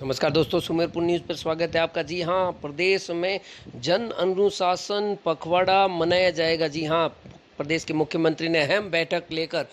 नमस्कार दोस्तों, सुमेरपुर न्यूज़ पर स्वागत है आपका। जी हाँ, प्रदेश में जन अनुशासन पखवाड़ा मनाया जाएगा। जी हाँ, प्रदेश के मुख्यमंत्री ने अहम बैठक लेकर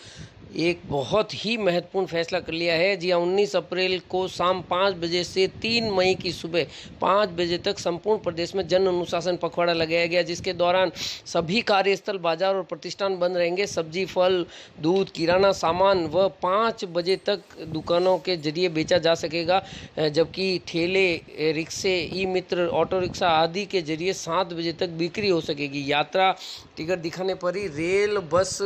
एक बहुत ही महत्वपूर्ण फैसला कर लिया है। जी हाँ, 19 अप्रैल को शाम 5 बजे से 3 मई की सुबह 5 बजे तक संपूर्ण प्रदेश में जन अनुशासन पखवाड़ा लगाया गया, जिसके दौरान सभी कार्यस्थल, बाजार और प्रतिष्ठान बंद रहेंगे। सब्जी, फल, दूध, किराना सामान व 5 बजे तक दुकानों के जरिए बेचा जा सकेगा, जबकि ठेले, रिक्शे, ई मित्र, ऑटो रिक्शा आदि के जरिए 7 बजे तक बिक्री हो सकेगी। यात्रा टिकट दिखाने पर ही रेल, बस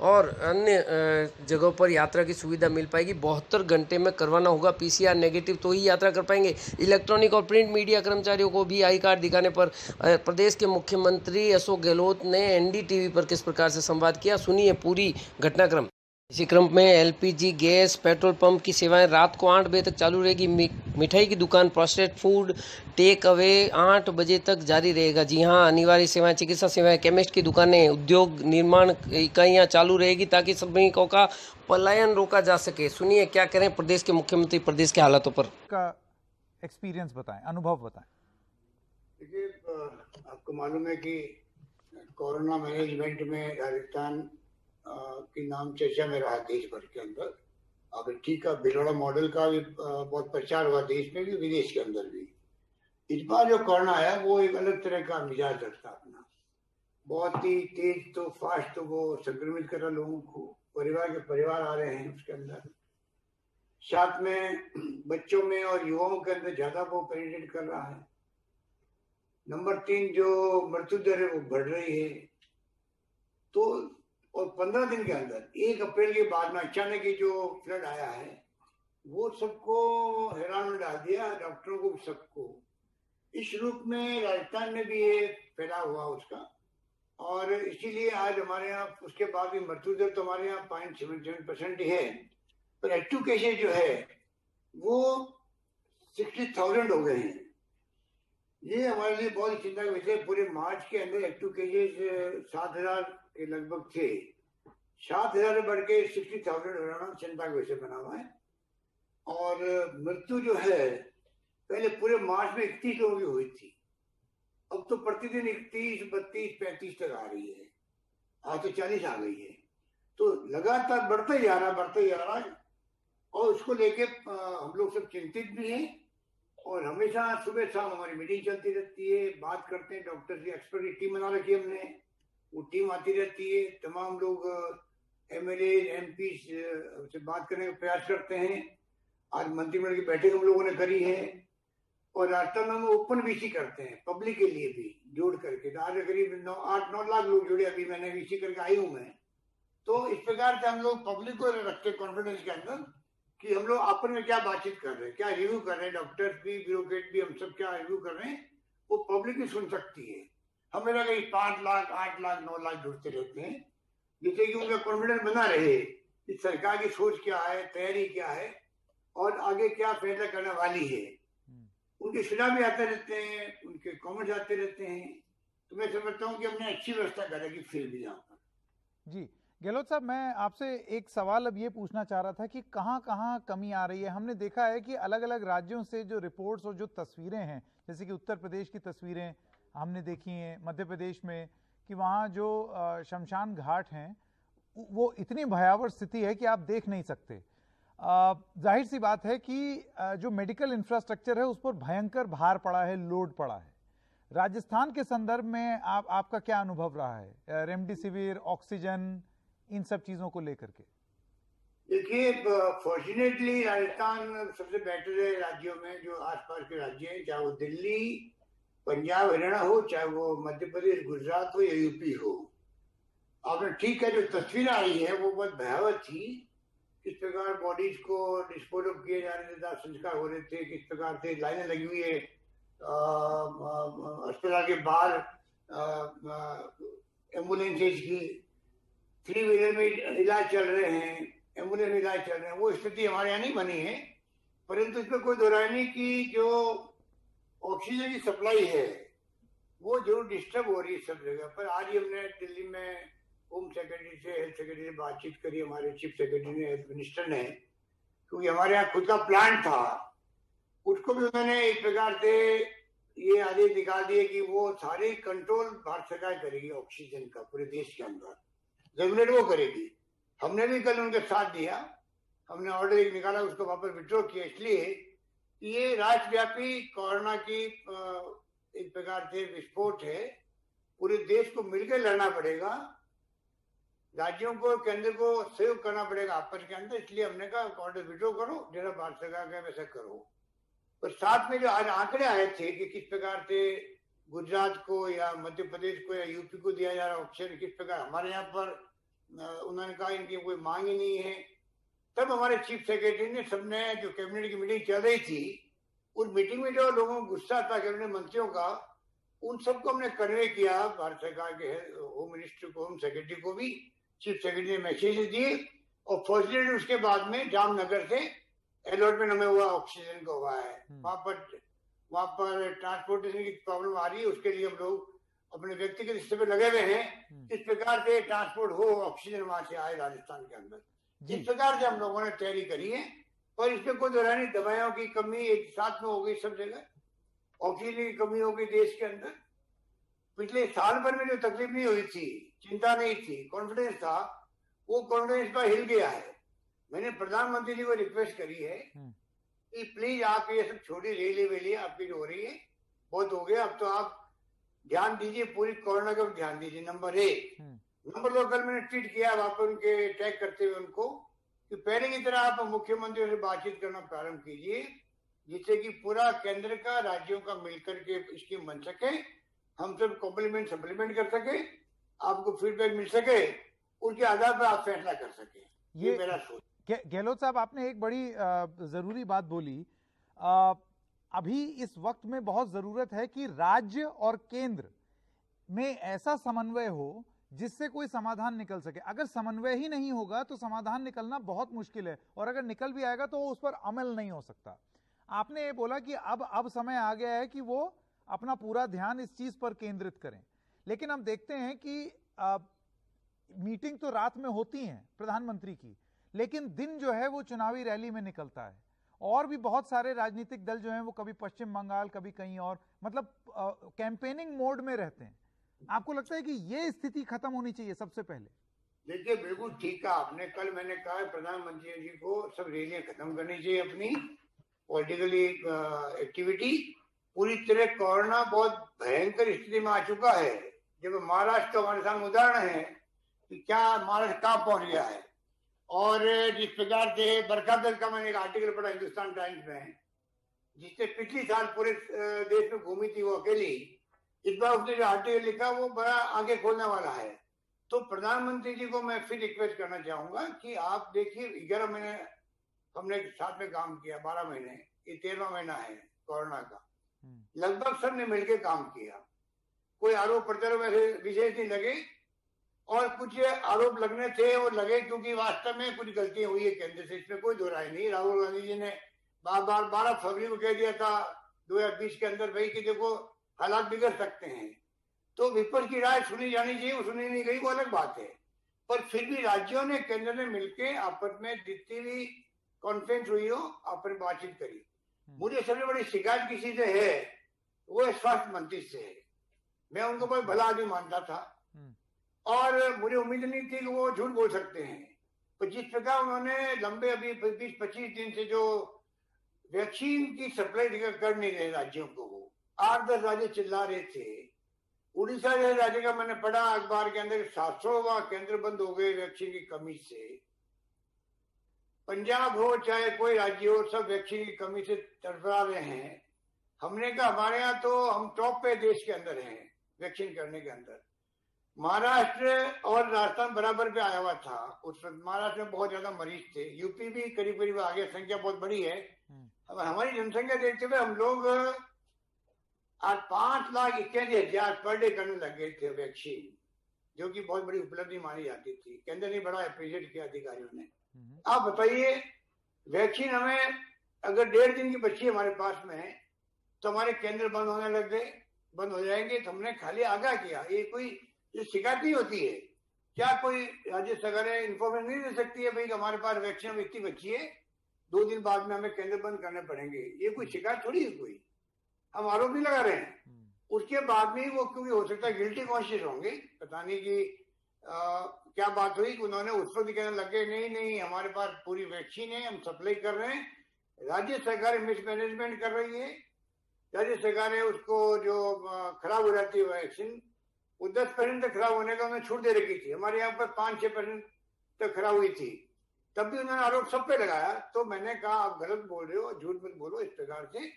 और अन्य जगहों पर यात्रा की सुविधा मिल पाएगी। 72 घंटे में करवाना होगा पीसीआर नेगेटिव, तो ही यात्रा कर पाएंगे। इलेक्ट्रॉनिक और प्रिंट मीडिया कर्मचारियों को भी आई कार्ड दिखाने पर प्रदेश के मुख्यमंत्री अशोक गहलोत ने एनडीटीवी पर किस प्रकार से संवाद किया, सुनिए पूरी घटनाक्रम। इसी क्रम में एलपीजी, गैस, पेट्रोल पंप की सेवाएं रात को 8 बजे तक चालू रहेगी। मिठाई की दुकान, प्रोसेस्ड फूड, टेक अवे 8 बजे तक जारी रहेगा। जी हाँ, अनिवार्य सेवाएं, चिकित्सा सेवाएं, केमिस्ट की दुकानें, उद्योग, निर्माण इकाइयां चालू रहेगी ताकि श्रमिकों का पलायन रोका जा सके। सुनिए क्या करें प्रदेश के मुख्यमंत्री प्रदेश के हालातों पर। का एक्सपीरियंस बताएं, अनुभव बताएं। देखिए, आपको मालूम है कि कोरोना मैनेजमेंट में राजस्थान की नाम चर्चा में रहा देश भर के अंदर। अगर टीका भिलवाड़ा मॉडल का भी बहुत प्रचार हुआ देश में भी, विदेश के अंदर भी। इस बार जो कोरोना आया वो एक अलग तरह का मिजाज रखता अपना, बहुत ही तेज, तो फास्ट, तो वो संक्रमित कर रहा लोगों को। परिवार के परिवार आ रहे हैं उसके अंदर, साथ में बच्चों में और युवाओं के अंदर ज्यादा वो पेनिट्रेट कर रहा है। नंबर 3, जो मृत्यु दर है वो बढ़ रही है। तो और 15 दिन के अंदर 1 अप्रैल के बाद में अचानक ही जो फ्लड आया है वो सबको हैरान में डाल दिया, डॉक्टरों को, सबको। इस रूप में राजस्थान में भी ये फैला हुआ उसका, और इसीलिए आज हमारे यहाँ उसके बाद भी मृत्यु दर तो हमारे यहाँ 0.77% ही है, पर एक्टिव केसेज जो है वो 60,000 हो गए हैं। ये हमारे लिए बहुत चिंता का विषय। पूरे मार्च के अंदर एक्टिव केसेज 7,000 के लगभग थे। 7,000 बढ़ के 60,000 होना चिंता का विषय बना हुआ है। और मृत्यु जो है पहले पूरे मार्च में 31 लोगों की हुई थी, अब तो प्रतिदिन 31, 32, 35 तक आ रही है। आज तो 40 आ गई है। तो लगातार बढ़ते जा रहा है। और उसको लेके हम लोग सब चिंतित भी हैं, और हमेशा सुबह शाम हमारी मीटिंग चलती रहती है, बात करते हैं। डॉक्टर की एक्सपर्ट की टीम बना रखी है हमने, वो टीम आती रहती है। तमाम लोग एमएलए, एमपी से बात करने का प्रयास करते हैं। आज मंत्रिमंडल की बैठक हम लोगों ने करी है, और राजस्थान में हम ओपन वीसी करते हैं पब्लिक के लिए भी जोड़ करके। आज करीब 8-9 लाख लोग जुड़े, अभी मैंने वीसी करके आई हूँ मैं। तो इस प्रकार से हम लोग पब्लिक को रखते हैं कॉन्फिडेंस के अंदर कि हम लोग आपस में क्या बातचीत कर रहे हैं, क्या रिव्यू कर रहे हैं, डॉक्टर्स भी, ब्यूरोक्रेट भी, हम सब क्या रिव्यू कर रहे हैं, वो पब्लिक भी सुन सकती है। हमें लगा 5 लाख, 8 लाख, 9 लाख जुड़ते रहते हैं, जिससे कि उनका कॉन्फिडेंस बना रहे कि सरकार की सोच क्या है, तैयारी क्या है, और आगे क्या फैसला करने वाली है। उनके सुझाव भी आते रहते हैं, उनके कमेंट्स आते रहते हैं। तो मैं समझता हूँ कि हमने अच्छी व्यवस्था करेगी फिर भी यहाँ पर। जी गहलोत साहब, मैं आपसे एक सवाल अब ये पूछना चाह रहा था कि कहाँ कहाँ कमी आ रही है। हमने देखा है कि अलग अलग राज्यों से जो रिपोर्ट्स और जो तस्वीरें हैं, जैसे कि उत्तर प्रदेश की तस्वीरें हमने देखी हैं, मध्य प्रदेश में, कि वहाँ जो शमशान घाट हैं वो इतनी भयावह स्थिति है कि आप देख नहीं सकते। जाहिर सी बात है कि जो मेडिकल इंफ्रास्ट्रक्चर है उस पर भयंकर भार पड़ा है, लोड पड़ा है। राजस्थान के संदर्भ में आपका क्या अनुभव रहा है, रेमडेसिविर, ऑक्सीजन, इन सब चीजों को लेकर के? देखिए, फॉर्चुनेटली राजस्थान सबसे बेटर है राज्यों में, जो आसपास के राज्य हैं, चाहे वो दिल्ली, पंजाब, हरियाणा हो, चाहे वो मध्य प्रदेश, गुजरात हो या यूपी हो। आपने ठीक है, जो तस्वीर आई है वो बहुत भयावह थी। किस प्रकार बॉडीज को डिस्पोज ऑफ किए जा रहे थे, संस्कार हो रहे थे, किस प्रकार से लाइनें लगी हुई है अस्पताल के बाहर, एम्बुलेंसेज की, 3 व्हीलर में इलाज चल रहे हैं, एम्बुलेंस में इलाज चल रहे हैं। वो स्थिति हमारे यहाँ नहीं बनी है, परंतु इसमें कोई दो राय नहीं कि जो ऑक्सीजन की सप्लाई है वो जरूर डिस्टर्ब हो रही है सब जगह पर। आज ही हमने दिल्ली में होम सेक्रेटरी से, हेल्थ सेक्रेटरी से बातचीत करी, हमारे चीफ सेक्रेटरी ने, हेल्थ मिनिस्टर ने, क्योंकि हमारे यहाँ खुद का प्लांट था, उसको को भी उन्होंने एक प्रकार से ये आदेश निकाल दिए कि वो सारी कंट्रोल भारत सरकार करेगी ऑक्सीजन का पूरे देश के अंदर, रेगुलेट वो करेगी। हमने भी कल उनके साथ दिया, हमने ऑर्डर एक निकाला, उसको वापस विड्रॉ किया, इसलिए ये राष्ट्रव्यापी कोरोना की एक प्रकार से विस्फोट है, पूरे देश को मिलकर लड़ना पड़ेगा, राज्यों को केंद्र को सहयोग करना पड़ेगा आपस के अंदर। इसलिए हमने कहा ऑर्डर विड्रॉ करो, जैसा भारत सरकार का वैसा करो। और साथ में जो आज आंकड़े आए थे कि किस प्रकार से गुजरात को या मध्य प्रदेश को या यूपी को दिया जा रहा ऑक्सीजन, किस प्रकार हमारे यहाँ पर उन्होंने कहा इनकी कोई मांग ही नहीं है, तब हमारे चीफ सेक्रेटरी ने, सबने, जो कैबिनेट की मीटिंग चल रही थी, उस मीटिंग में जो लोगों को गुस्सा था कैबिनेट मंत्रियों का, उन सबको हमने कन्वे किया भारत सरकार के होम मिनिस्टर को, होम सेक्रेटरी को भी चीफ सेक्रेटरी ने मैसेज दिए, और फॉर्चुनेटली उसके बाद में जामनगर से अलॉटमेंट हमें हुआ, ऑक्सीजन का हुआ है। वहां पर ट्रांसपोर्टेशन की प्रॉब्लम आ रही है, उसके लिए हम लोग अपने व्यक्तिगत स्तर पर लगे हुए हैं, इस प्रकार से ट्रांसपोर्ट हो, ऑक्सीजन वहां से आए राजस्थान के अंदर। इस प्रकार से हम लोगों ने तैयारी करी है, पर इसमें कोई दोहरा नहीं, दवाइयों की कमी एक साथ में हो गई सब जगह, ऑक्सीजन की कमी हो गई देश के अंदर। पिछले साल भर में जो तकलीफ नहीं हुई थी, चिंता नहीं थी, कॉन्फिडेंस था, वो कॉन्फिडेंस का हिल गया है। मैंने प्रधानमंत्री जी को रिक्वेस्ट करी है कि प्लीज आप ये सब छोड़ी, रैली वेली आपकी जो हो रही है बहुत हो गया, अब तो आप ध्यान दीजिए पूरी कोरोना का ध्यान दीजिए, नंबर 1। नंबर 2, कल मैंने ट्वीट किया वहां पर उनके टैग करते हुए उनको कि पहले की तरह आप मुख्यमंत्रियों से बातचीत करना प्रारंभ कीजिए, जिससे कि पूरा केंद्र का राज्यों का मिलकर के स्कीम बन सके, हम सब कॉम्प्लीमेंट सप्लीमेंट कर सके, आपको फीडबैक मिल सके, उसके आधार पर आप फैसला कर सके। ये मेरा सोच। गहलोत साहब, आपने एक बड़ी जरूरी बात बोली। अभी इस वक्त में बहुत जरूरत है कि राज्य और केंद्र में ऐसा समन्वय हो जिससे कोई समाधान निकल सके। अगर समन्वय ही नहीं होगा तो समाधान निकलना बहुत मुश्किल है, और अगर निकल भी आएगा तो उस पर अमल नहीं हो सकता। आपने ये बोला कि अब समय आ गया है कि वो अपना पूरा ध्यान इस चीज पर केंद्रित करें, लेकिन हम देखते हैं कि मीटिंग तो रात में होती है प्रधानमंत्री की, लेकिन दिन जो है वो चुनावी रैली में निकलता है, और भी बहुत सारे राजनीतिक दल जो हैं वो कभी पश्चिम बंगाल, कभी कहीं और, मतलब कैंपेनिंग मोड में रहते हैं। आपको लगता है कि ये स्थिति खत्म होनी चाहिए सबसे पहले? देखिए, बिल्कुल ठीक कहा आपने। कल मैंने कहा प्रधानमंत्री जी को सब रैलियां खत्म करनी चाहिए, अपनी पॉलिटिकली एक्टिविटी। पूरी तरह कोरोना बहुत भयंकर स्थिति में आ चुका है। जब महाराष्ट्र तो हमारे सामने उदाहरण है कि क्या महाराष्ट्र कहाँ पहुंच गया है, और जिस प्रकार से बरखा दल का मैंने एक आर्टिकल पढ़ा हिंदुस्तान टाइम्स में, जिससे पिछली साल पूरे देश में घूमी थी वो अकेली, इस बार उसने जो आर्टिकल लिखा वो बड़ा आगे खोलने वाला है। तो प्रधानमंत्री जी को मैं फिर रिक्वेस्ट करना चाहूंगा कि आप देखिए, 11 महीने हमने साथ में काम किया, 12 महीने, ये 13वां महीना है कोरोना का, लगभग सबने मिलकर काम किया। कोई आरोप प्रत्यारोप ऐसे विशेष नहीं लगे, और कुछ आरोप लगने थे और लगे क्योंकि वास्तव में कुछ गलतियां हुई है केंद्र से, इसमें कोई दो राय नहीं। राहुल गांधी जी ने बार बार 12 फरवरी को कह दिया था 2020 के अंदर भाई कि देखो हालात बिगड़ सकते हैं, तो विपक्ष की राय सुनी जानी चाहिए, वो सुनी नहीं गई, वो अलग बात है। पर फिर भी राज्यों ने, केंद्र ने मिलकर आपस में जितनी भी कॉन्फ्रेंस हुई हो, आपस में बातचीत करी। मुझे सबसे बड़ी शिकायत किसी से है, वो स्वास्थ्य मंत्री से है। मैं उनको बहुत भला आदमी मानता था, और मुझे उम्मीद नहीं थी कि वो झूठ बोल सकते हैं। तो जिस प्रकार उन्होंने लंबे अभी 20-25 दिन से जो वैक्सीन की सप्लाई कर नहीं रहे राज्यों को, वो 8-10 राज्य चिल्ला रहे थे। उड़ीसा जैसे राज्य का मैंने पढ़ा अखबार के अंदर 700वां केंद्र बंद हो गए वैक्सीन की कमी से। पंजाब हो चाहे कोई राज्य हो, सब वैक्सीन की कमी से तड़फड़ा रहे हैं। हमने कहा हमारे यहाँ तो हम टॉप पे देश के अंदर हैं वैक्सीन करने के अंदर। महाराष्ट्र और राजस्थान बराबर पे आया हुआ था उस वक्त। महाराष्ट्र में बहुत ज्यादा मरीज थे, यूपी भी करीब करीब आगे, संख्या बहुत बड़ी है। अब हमारी जनसंख्या देखते हुए हम लोग आज 5,81,000 पर डे करने लग गए थे वैक्सीन, जो कि बहुत बड़ी उपलब्धि मानी जाती थी। केंद्र ने बड़ा अप्रिशिएट किया अधिकारियों ने। आप बताइए, वैक्सीन हमें अगर 1.5 दिन की बची हमारे पास में है, तो हमारे केंद्र बंद होने लग गए, बंद हो जाएंगे। तो हमने खाली आगाह किया, ये कोई ये शिकायत नहीं होती है। क्या कोई राज्य सरकार इन्फॉर्मेशन नहीं दे सकती है भाई कि हमारे पास वैक्सीन इतनी बची है, 2 दिन बाद में हमें केंद्र बंद करने पड़ेंगे, ये कोई शिकायत थोड़ी है, कोई हम आरोप नहीं लगा रहे हैं। उसके बाद में वो, क्योंकि हो सकता है गिल्टी कॉन्शियस होंगे, पता नहीं कि क्या बात हुई कि उन्होंने उस पर भी कहने लगे नहीं नहीं हमारे पास पूरी वैक्सीन है, हम सप्लाई कर रहे हैं, राज्य सरकार मिसमैनेजमेंट कर रही है, राज्य सरकार उसको जो खराब हो जाती है वैक्सीन, वो 10% तक खराब होने का उन्होंने छूट दे रखी थी, हमारे यहाँ पर 5-6% तक खराब हुई थी, तब भी उन्होंने आरोप सब पे लगाया। तो मैंने कहा आप गलत बोल रहे हो, झूठ मत बोलो इस प्रकार से।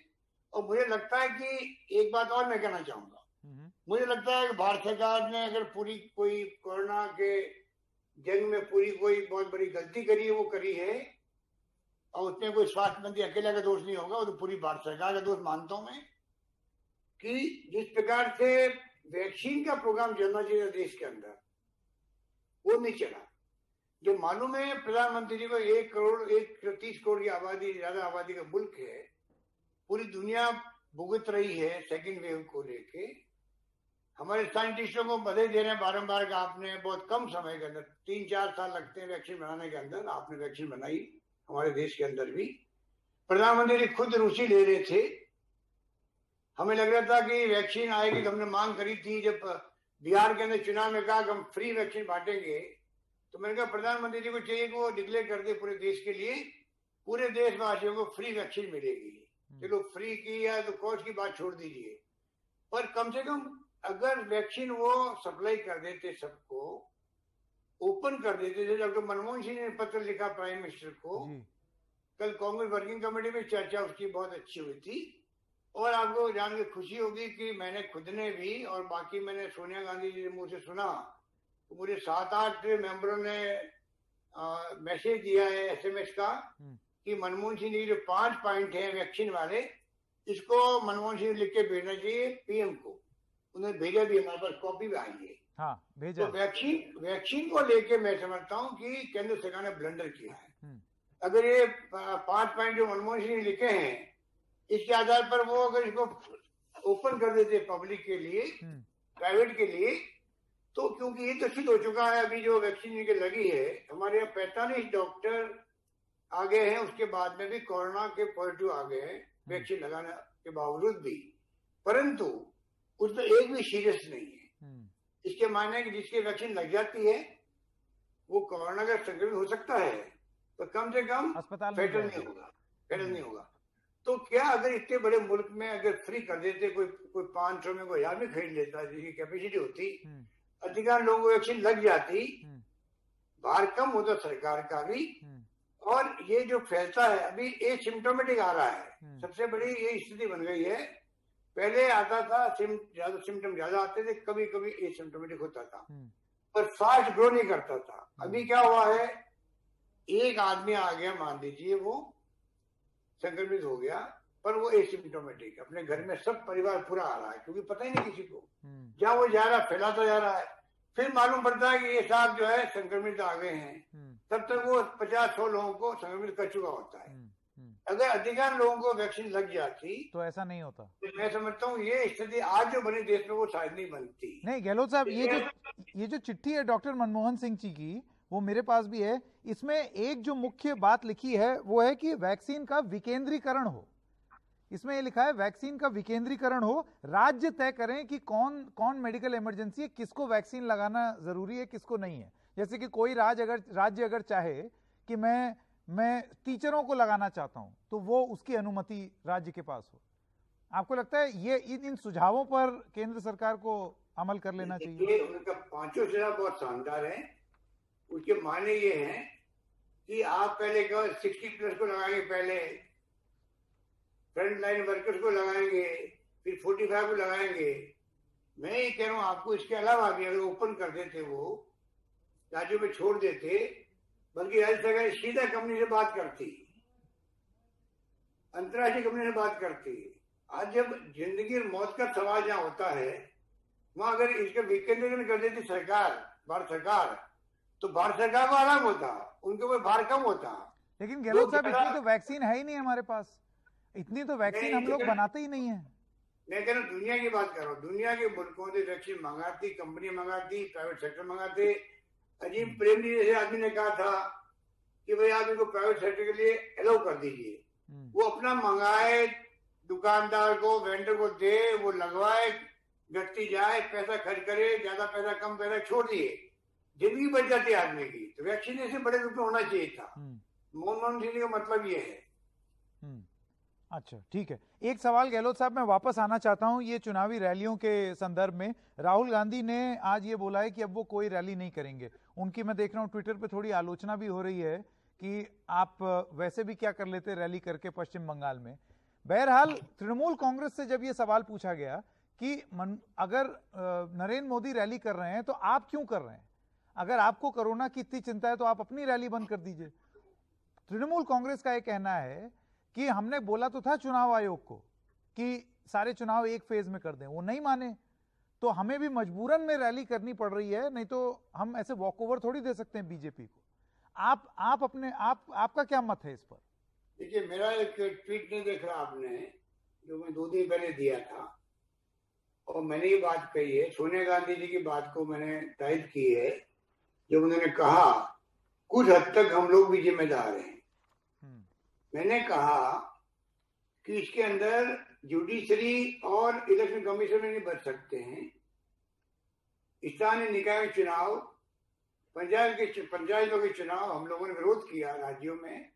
और मुझे लगता है कि एक बात और मैं कहना चाहूंगा, मुझे लगता है कि भारत सरकार ने अगर पूरी कोई कोरोना के जंग में पूरी कोई बहुत बड़ी गलती करी है, वो करी है, और उसमें कोई स्वास्थ्य मंत्री अकेला का दोष नहीं होगा, वो तो पूरी भारत सरकार का दोष मानता हूं मैं, कि जिस प्रकार से वैक्सीन का प्रोग्राम चलना चाहिए देश के अंदर, वो नहीं चला। जो मालूम है प्रधानमंत्री जी को 130 करोड़ की आबादी, ज्यादा आबादी का मुल्क है, पूरी दुनिया भुगत रही है सेकेंड वेव को लेके, हमारे साइंटिस्टों को बधाई दे रहे हैं बारंबार का आपने बहुत कम समय के अंदर 3-4 साल लगते हैं वैक्सीन बनाने के अंदर, आपने वैक्सीन बनाई हमारे देश के अंदर भी। प्रधानमंत्री जी खुद रूसी ले रहे थे, हमें लग रहा था कि वैक्सीन आएगी, तो हमने मांग करी थी जब बिहार के अंदर चुनाव में कहा कि हम फ्री वैक्सीन बांटेंगे, तो मैंने कहा प्रधानमंत्री जी को चाहिए कि वो डिक्लेयर कर दे पूरे देश के लिए, पूरे देशवासियों को फ्री वैक्सीन मिलेगी। चलो फ्री की या तो कॉस्ट की बात छोड़ दीजिए, पर कम से कम अगर वैक्सीन वो सप्लाई कर देते, सबको ओपन कर देते थे। डॉक्टर मनमोहन सिंह ने पत्र लिखा प्राइम मिनिस्टर को, कल कांग्रेस वर्किंग कमेटी में चर्चा उसकी बहुत अच्छी हुई थी, और आपको जान के खुशी होगी कि मैंने खुद ने भी और बाकी मैंने सोनिया गांधी जी के मुंह से सुना, तो मुझे 7-8 मेंबरों ने मैसेज दिया है SMS का कि मनमोहन सिंह जी जो 5 पॉइंट है वैक्सीन वाले, इसको मनमोहन सिंह लिख के भेजना चाहिए PM को। उन्हें भेजा भी, हमारे पास कॉपी भी आई है। हाँ, भेजा। तो वैक्सीन को लेके मैं समझता हूँ कि केंद्र सरकार ने ब्लंडर किया है। अगर ये 5 पॉइंट जो मनमोहन सिंह ने लिखे हैं, इसके आधार पर वो अगर इसको ओपन कर देते पब्लिक के लिए, प्राइवेट के लिए, तो क्योंकि ये तो सिद्ध हो चुका है अभी जो वैक्सीन के लगी है, हमारे यहाँ 45 डॉक्टर आ गए हैं, उसके बाद में भी कोरोना के पॉजिटिव आ गए हैं वैक्सीन लगाने के बावजूद भी, परंतु उसमें एक भी सीरियस नहीं है। इसके मायने कि जिसकी वैक्सीन लग जाती है वो कोरोना का संक्रमित हो सकता है, तो कम से कम फेटल नहीं होगा। तो क्या अगर इतने बड़े मुल्क में अगर फ्री कर देते, कोई 500 में कोई 1000 में खरीद लेता जिसकी कैपेसिटी होती, अधिकार लोगों को वैक्सीन लग जाती, भार कम होता सरकार का भी, और ये जो फैलता है अभी एसिम्प्टोमेटिक आ रहा है, सबसे बड़ी ये स्थिति बन गई है। पहले आता था सिम्टम ज्यादा आते थे, कभी कभी एसिम्प्टोमेटिक होता था, पर फास्ट ग्रो नहीं करता था। अभी क्या हुआ है, एक आदमी आ गया, मान लीजिए वो संक्रमित हो गया, पर वो एसिम्प्टोमेटिक, अपने घर में सब परिवार पूरा आ रहा है, क्योंकि पता ही नहीं किसी को, जहां वो जा रहा है फैलाता जा रहा है, फिर मालूम पड़ता है कि ये साहब जो है संक्रमित आ गए हैं, तब तक वो 50-100 लोगों को संक्रमित कर चुका होता है। अगर अधिकांश लोगों को वैक्सीन लग जाती तो ऐसा नहीं होता। तो मैं समझता हूँ ये स्थिति आज जो बनी देश में वो शायद नहीं बनती। नहीं गहलोत साहब, ये जो चिट्ठी है डॉक्टर मनमोहन सिंह जी की, वो मेरे पास भी है। इसमें एक जो मुख्य बात लिखी है वो है कि वैक्सीन का विकेंद्रीकरण हो। इसमें ये लिखा है वैक्सीन का विकेंद्रीकरण हो, राज्य तय करें कि कौन मेडिकल इमरजेंसी है, किसको वैक्सीन लगाना जरूरी है, किसको नहीं है। जैसे कि कोई राज्य अगर चाहे कि मैं टीचरों को लगाना चाहता हूं, तो वो उसकी अनुमति राज्य के पास हो। आपको लगता है ये इन सुझावों पर केंद्र सरकार को अमल कर लेना चाहिए? उनका 5 सुझाव बहुत शानदार है। उसके माने ये हैं कि आप पहले 60+ को लगाएंगे, पहले फ्रंट लाइन वर्कर्स को लगाएंगे, फिर 45 को लगाएंगे। मैं ये कह रहा हूँ आपको, इसके अलावा भी अगर ओपन कर देते, वो राज्यों में छोड़ देते, बल्कि राज्य सरकार सीधा कंपनी से बात करती, अंतर्राष्ट्रीय कंपनी से बात करती। आज जब जिंदगी और मौत का सवाल जहाँ होता है, वहां अगर इसका विकेंद्रीकरण कर देती सरकार, भारत सरकार, तो भारत सरकार को आराम होता, उनके ऊपर भार कम होता। लेकिन गहलोत साहब, इतनी तो वैक्सीन है ही नहीं हमारे पास, इतनी तो वैक्सीन हम लोग बनाते ही नहीं है। मैं कह रहा हूँ दुनिया की बात कर रहा हूँ, दुनिया के मुल्कों से वैक्सीन मंगाती, कंपनी मंगाती, प्राइवेट सेक्टर मंगाते। अजीम प्रेमजी जैसे आदमी ने कहा था कि भाई आप इनको प्राइवेट सेक्टर के लिए अलाउ कर दीजिए, वो अपना मंगाए, दुकानदार को, वेंडर को दे, वो लगवाए, व्यक्ति जाए, पैसा खर्च करे, ज्यादा पैसा कम पैसा छोड़ दिए, जिंदगी बच जाती है आदमी की। तो वैक्सीनेशन बड़े रूप में होना चाहिए था। मनमोहन सिंह का मतलब ये है। अच्छा, ठीक है। एक सवाल गहलोत साहब मैं वापस आना चाहता हूं, ये चुनावी रैलियों के संदर्भ में राहुल गांधी ने आज ये बोला है कि अब वो कोई रैली नहीं करेंगे। उनकी मैं देख रहा हूं ट्विटर पे थोड़ी आलोचना भी हो रही है कि आप वैसे भी क्या कर लेते रैली करके पश्चिम बंगाल में। बहरहाल तृणमूल कांग्रेस से जब ये सवाल पूछा गया कि अगर नरेंद्र मोदी रैली कर रहे हैं तो आप क्यों कर रहे हैं, अगर आपको कोरोना की इतनी चिंता है तो आप अपनी रैली बंद कर दीजिए। तृणमूल कांग्रेस का यह कहना है कि हमने बोला तो था चुनाव आयोग को कि सारे चुनाव एक फेज में कर दें, वो नहीं माने, तो हमें भी मजबूरन में रैली करनी पड़ रही है, नहीं तो हम ऐसे वॉकओवर थोड़ी दे सकते हैं बीजेपी को। आपका क्या मत है इस पर? देखिए, मेरा एक ट्वीट नहीं देखा आपने, जो मैं 2 दिन पहले दिया था, और मैंने ये बात कही है, सोनिया गांधी जी की बात को मैंने तायद की है, जब उन्होंने कहा कुछ हद तक हम लोग भी जिम्मेदार हैं। मैंने कहा कि इसके अंदर जुडिशरी और इलेक्शन कमीशन नहीं बच सकते हैं। स्थानीय निकाय चुनाव, पंचायतों के चुनाव हम लोगों ने विरोध किया राज्यों में,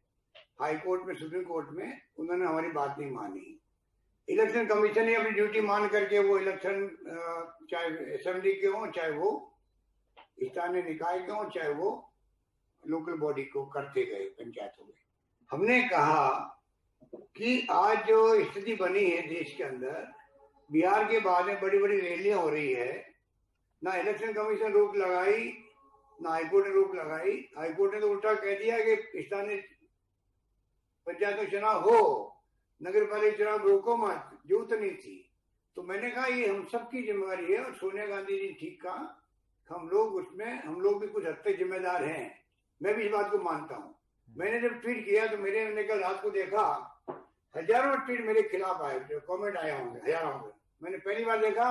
हाई कोर्ट में, सुप्रीम कोर्ट में, उन्होंने हमारी बात नहीं मानी। इलेक्शन कमीशन ने अपनी ड्यूटी मान करके वो इलेक्शन चाहे असेंबली के हों, चाहे वो स्थानीय निकाय के हों, चाहे वो लोकल बॉडी को करते गए पंचायतों में। हमने कहा कि आज जो स्थिति बनी है देश के अंदर, बिहार के बाद में बड़ी बड़ी रैलियां हो रही है, ना इलेक्शन कमीशन रोक लगाई, ना हाईकोर्ट ने रोक लगाई। हाईकोर्ट ने तो उल्टा कह दिया कि स्थानीय पंचायत चुनाव हो, नगर पालिका चुनाव रोको मत, जरूरत नहीं थी। तो मैंने कहा ये हम सबकी जिम्मेवारी है, और सोनिया गांधी जी ठीक कहा, हम लोग भी कुछ हद तक जिम्मेदार हैं। मैं भी इस बात को मानता हूँ। मैंने जब ट्वीट किया तो मैंने कल रात को देखा हजारों ट्वीट मेरे खिलाफ आए, कमेंट आए होंगे हजारों में। मैंने पहली बार देखा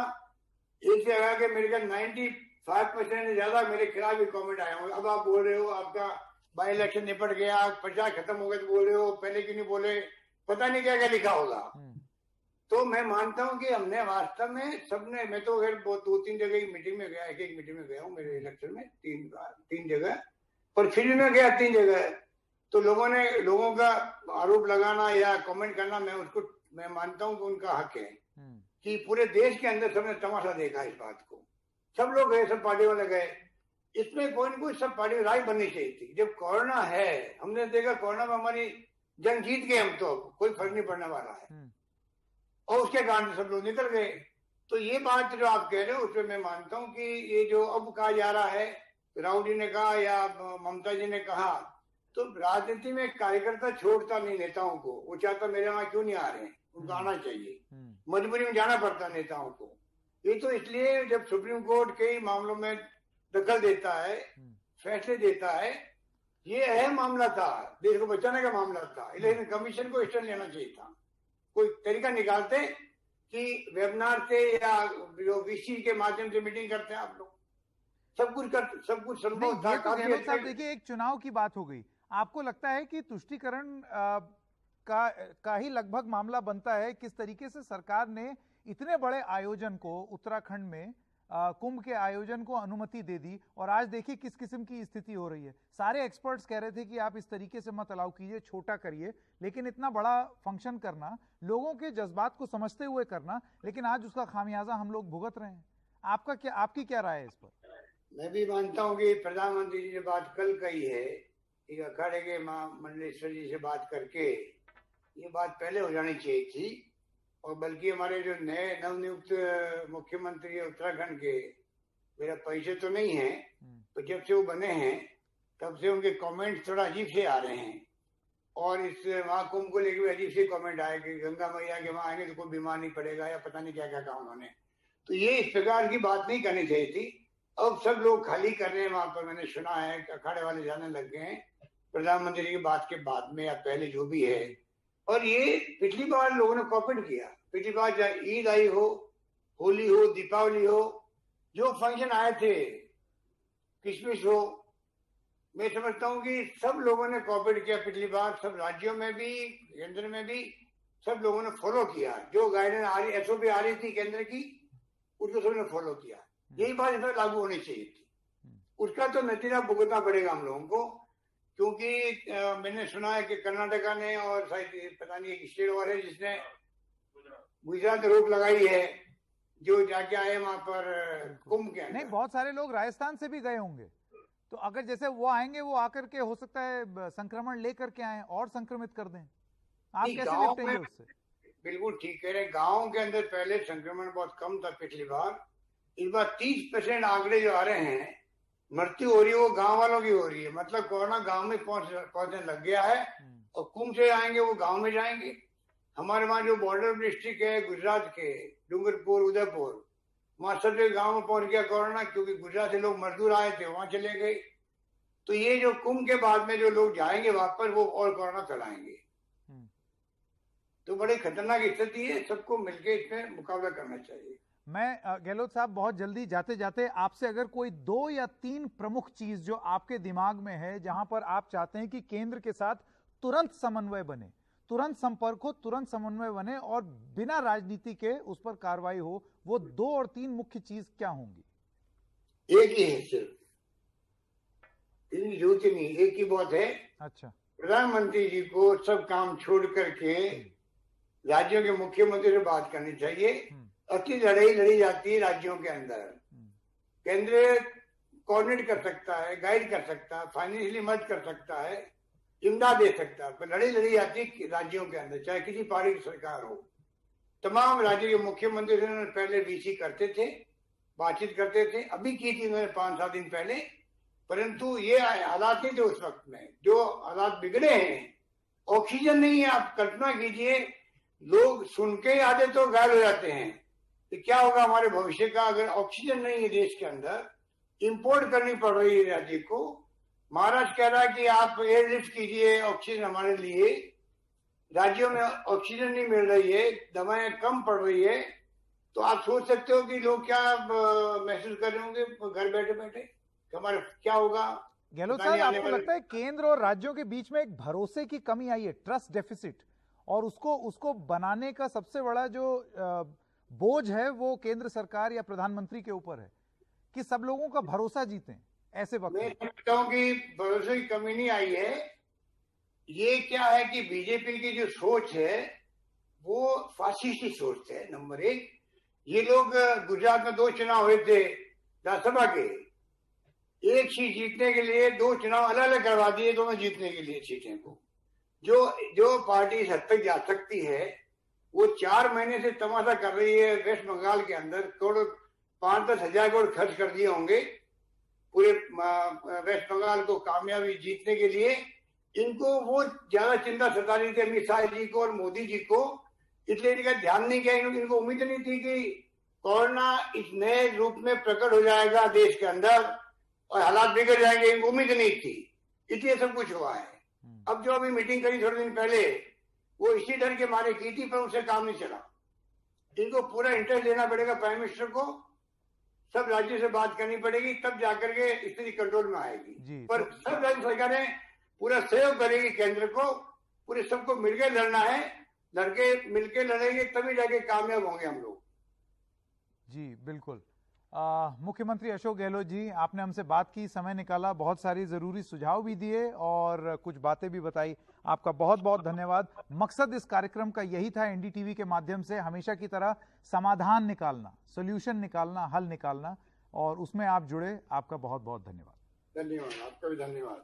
एक जगह के मेरे का 95% से ज्यादा मेरे खिलाफ भी कमेंट आए होंगे। अब आप बोल रहे हो आपका बाई इलेक्शन निपट गया, प्रचार खत्म हो गया, तो बोल रहे हो, पहले क्यों नहीं बोले, पता नहीं क्या क्या लिखा होगा। तो मैं मानता हूं कि हमने वास्तव में सबने, मैं तो खैर 2-3 जगह की मीटिंग में गया, एक मीटिंग में गया हूँ मेरे इलेक्शन में 3 जगह, पर फिर भी मैं गया 3 जगह। तो लोगों का आरोप लगाना या कमेंट करना, मैं मानता हूं कि उनका हक है, कि पूरे देश के अंदर सबने तमाशा देखा इस बात को। सब लोग गए, सब पार्टी वाले गए, इसमें कोई न कोई सब पार्टी राय बननी चाहिए थी। जब कोरोना है, हमने देखा कोरोना में हमारी जंग जीत गए हम, तो कोई फर्क नहीं पड़ने वाला है, और उसके कारण सब लोग निकल गए। तो ये बात जो आप कह रहे हो उसमें मैं मानता हूं कि ये जो अब कहा जा रहा है, राहुल जी ने कहा या ममता जी ने कहा, तो राजनीति में कार्यकर्ता छोड़ता नहीं नेताओं को, वो चाहता मेरे वहां क्यों नहीं आ रहे हैं, उनको आना चाहिए, मजबूरी में जाना पड़ता नेताओं को। ये तो इसलिए जब सुप्रीम कोर्ट कई मामलों में दखल देता है, फैसले देता है, ये अहम मामला था, देश को बचाने का मामला था, इलेक्शन कमीशन को एक्शन लेना चाहिए था, कोई तरीका निकालते कि वेबिनार से या जो वीसी के माध्यम से मीटिंग करते हैं आप लोग, सब कुछ संभव था। गहलोत साहब देखिए, एक चुनाव की बात हो गई, आपको लगता है कि तुष्टीकरण का ही लगभग मामला बनता है, किस तरीके से सरकार ने इतने बड़े आयोजन को उत्तराखंड में कुंभ के आयोजन को अनुमति दे दी, और आज देखिए किस किस्म की स्थिति हो रही है। सारे एक्सपर्ट्स कह रहे थे कि आप इस तरीके से मत अलाउ कीजिए, छोटा करिए, लेकिन इतना बड़ा फंक्शन करना, लोगों के जज्बात को समझते हुए करना, लेकिन आज उसका खामियाजा हम लोग भुगत रहे हैं। आपकी क्या राय है इस पर? मैं भी मानता हूँ कि प्रधानमंत्री जी ने बात कल कही है, अखाड़े के मंडलेश्वर जी से बात करके, ये बात पहले हो जानी चाहिए थी। और बल्कि हमारे जो नए नवनियुक्त मुख्यमंत्री है उत्तराखंड के, मेरा परिचय तो नहीं है, तो जब से वो बने हैं तब से उनके कमेंट थोड़ा अजीब से आ रहे हैं, और इस महाकुंभ को लेकर भी अजीब से कमेंट आए कि गंगा मैया के वहां आएंगे तो कोई बीमार नहीं पड़ेगा, या पता नहीं क्या क्या कहा उन्होंने। तो ये इस प्रकार की बात नहीं करनी चाहिए थी। अब सब लोग खाली कर रहे हैं वहां पर, मैंने सुना है अखाड़े वाले जाने लग गए हैं प्रधानमंत्री की बात के बाद में या पहले, जो भी है। और ये पिछली बार लोगों ने कॉपी किया, पिछली बार चाहे ईद आई हो, होली हो, दीपावली हो, जो फंक्शन आए थे, क्रिसमस हो, मैं समझता हूँ कि सब लोगों ने कॉपरेट किया पिछली बार, सब राज्यों में भी केंद्र में भी सब लोगों ने फॉलो किया। जो गाइडेंस आ रही, एसओपी आ रही थी केंद्र की, उसको सबने फॉलो किया। यही बात इसमें लागू होनी चाहिए थी। उसका तो नतीजा भुगतना पड़ेगा हम लोगों को, क्योंकि मैंने सुना है कि कर्नाटका ने और शायद पता नहीं एक स्टेट और है जिसने गुजरात रोक लगाई है, जो जाके आए वहां पर कुंभ के नहीं, अंदर। बहुत सारे लोग राजस्थान से भी गए होंगे, तो अगर जैसे वो आएंगे, वो आकर के हो सकता है संक्रमण लेकर के आए और संक्रमित कर दें। आप नहीं, कैसे गांव निपटेंगे में उससे? बिल्कुल ठीक कह रहे हैं। गांव के अंदर पहले संक्रमण बहुत कम था पिछली बार। इस बार 30% आंकड़े जो आ रहे हैं, मृत्यु हो रही है वो गांव वालों की हो रही है। मतलब कोरोना गांव में पहुंचने लग गया है, और कुंभ से आएंगे वो गांव में जाएंगे। हमारे वहां जो बॉर्डर डिस्ट्रिक्ट है गुजरात के, डूंगरपुर, उदयपुर, वहां सब गांव में पहुंच गया कोरोना, क्योंकि गुजरात से लोग मजदूर आए थे, वहां चले गए। तो ये जो कुंभ के बाद में जो लोग जाएंगे वापस, वो और कोरोना फैलाएंगे। तो बड़ी खतरनाक स्थिति है, सबको मिलकर इसमें मुकाबला करना चाहिए। मैं गहलोत साहब, बहुत जल्दी जाते जाते आपसे अगर कोई 2 या 3 प्रमुख चीज जो आपके दिमाग में है, जहां पर आप चाहते हैं कि केंद्र के साथ तुरंत समन्वय बने, तुरंत संपर्क हो, तुरंत समन्वय बने और बिना राजनीति के उस पर कार्रवाई हो, वो 2 और 3 मुख्य चीज क्या होंगी? एक ही है सिर्फ, इतनी जरूरत ही नहीं, एक ही बहुत है। अच्छा। प्रधानमंत्री जी को सब काम छोड़ करके राज्यों के मुख्यमंत्री से बात करनी चाहिए। अच्छी लड़ाई लड़ी जाती है राज्यों के अंदर। केंद्र कोऑर्डिनेट कर सकता है, गाइड कर सकता है, फाइनेंशियली मदद कर सकता है, इमदाद दे सकता है, पर लड़ाई लड़ी जाती है राज्यों के अंदर, चाहे किसी पार्टी की सरकार हो। तमाम राज्यों के मुख्यमंत्री पहले वीसी करते थे, बातचीत करते थे, अभी की थी उन्होंने 5-7 दिन पहले, परंतु ये हालात नहीं थे उस वक्त में। जो हालात बिगड़े हैं, ऑक्सीजन नहीं है। आप कल्पना कीजिए, लोग सुन के आधे तो घायल हो जाते हैं, तो क्या होगा हमारे भविष्य का अगर ऑक्सीजन नहीं है देश के अंदर, इंपोर्ट करनी पड़ रही है राज्य को। महाराष्ट्र कह रहा है कि आप एयरलिफ्ट कीजिए ऑक्सीजन हमारे लिए, राज्यों में ऑक्सीजन नहीं मिल रही है, दवाएं कम पड़ रही है। तो आप सोच सकते हो कि लोग क्या महसूस कर रहे होंगे घर बैठे बैठे, हमारा क्या होगा। गहलोत साहब, आपको लगता है केंद्र और राज्यों के बीच में एक भरोसे की कमी आई है, ट्रस्ट डेफिसिट, और उसको बनाने का सबसे बड़ा जो बोझ है वो केंद्र सरकार या प्रधानमंत्री के ऊपर है कि सब लोगों का भरोसा जीतें ऐसे वक्त? मैं समझता हूँ कि भरोसे की कमी नहीं आई है। ये क्या है कि बीजेपी की जो सोच है वो फासिस्टी सोच है। नंबर 1, ये लोग गुजरात में 2 चुनाव हुए थे राज्यसभा के, एक सीट जीतने के लिए 2 चुनाव अलग अलग करवा दिए दोनों जीतने के लिए सीटें को। जो पार्टी इस हद तक जा सकती है, वो 4 महीने से तमाशा कर रही है। वेस्ट बंगाल के अंदर करोड़ 5-10 हजार करोड़ खर्च कर दिए होंगे पूरे वेस्ट बंगाल को कामयाबी जीतने के लिए। इनको वो ज्यादा चिंता सता रही थी अमित शाह जी को और मोदी जी को, इसलिए इनका ध्यान नहीं किया। इनको उम्मीद नहीं थी कि कोरोना इस नए रूप में प्रकट हो जाएगा देश के अंदर और हालात बिगड़ जाएंगे, इनको उम्मीद नहीं थी, इसलिए सब कुछ हुआ है। अब जो अभी मीटिंग करी थोड़े दिन पहले, वो इसी डर के मारे की थी, पर उससे काम नहीं चला। इनको पूरा इंटरेस्ट लेना पड़ेगा प्राइम मिनिस्टर को, सब राज्यों से बात करनी पड़ेगी, तब जाकर के स्थिति कंट्रोल में आएगी। पर सब राज्य सरकारें पूरा सहयोग करेगी केंद्र को, पूरे सबको मिलकर लड़ना है, लड़के मिलकर लड़ेंगे तभी जाके कामयाब होंगे हम लोग। जी बिल्कुल। मुख्यमंत्री अशोक गहलोत जी, आपने हमसे बात की, समय निकाला, बहुत सारी जरूरी सुझाव भी दिए और कुछ बातें भी बताई। आपका बहुत बहुत धन्यवाद। मकसद इस कार्यक्रम का यही था, एनडीटीवी के माध्यम से हमेशा की तरह समाधान निकालना, सोल्यूशन निकालना, हल निकालना, और उसमें आप जुड़े। आपका बहुत बहुत धन्यवाद। धन्यवाद, आपका भी धन्यवाद।